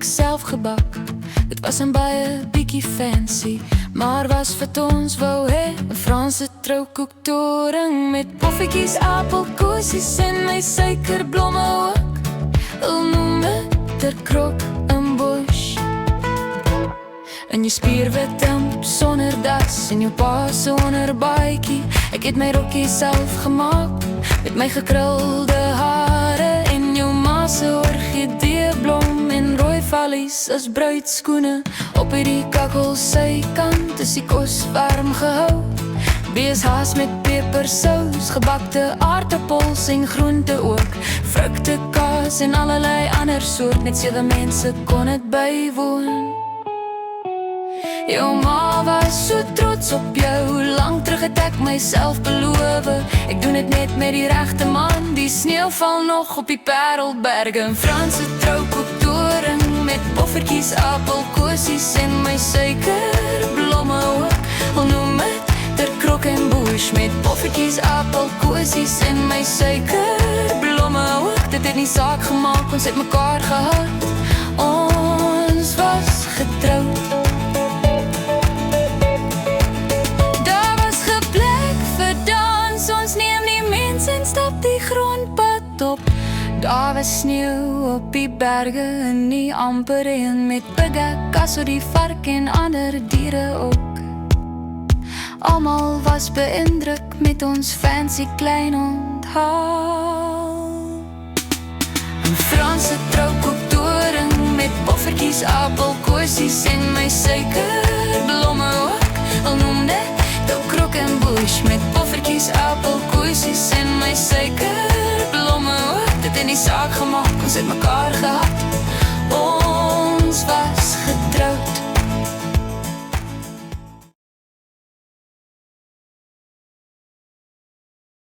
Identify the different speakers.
Speaker 1: self gebak. Dit was 'n baie bietjie fancy, maar was vir ons wou hê 'n Franse troukoektoring met poffietjies, appelkoesies en my suikerblomme ook. Hulle noem dit der krok en bush. En jou spierwit hemp sonder das en jou pa se onderbaadjie. Ek het my rokkie self gemaak met my gekrulde hare en jou ma se orgideeblom en rooi vallies as bruidskoene. Op hierdie kakkel sy kant is die kos warm gehou. Beeshaas met pepersous, gebakte aardappels en groente ook. Vrugte, kaas en allerlei ander soort, net 7 mense kon het bywoon. Jou ma was so trots op jou, lang terug het ek myself beloof. Ek doen het net met die regte man, die sneeuw val nog op die Parelberge. 'n Franse troukoektoring met poffertjies, appelkoesies en my suikerblomme ook. Al noem het der krok en bush met poffertjies, appelkoesies en my suikerblomme ook. Dit het nie saak gemaak, ons het mekaar gehad, ons was getroud. Stap die grondpad op. Daar was sneeuw op die berge en nie amper een met pigge, kasso die vark en ander diere ook. Almal was beïndruk met ons fancy klein onthaal. 'n Franse troukoektoring met poffertjies, appelkoesies en my suikerblomme ook. Al noem dit der krok en bush met poffertjies, appelkoesies en my suikerblomme ook. Dit het nie saak gemaak, ons het mekaar gehad, ons was getroud.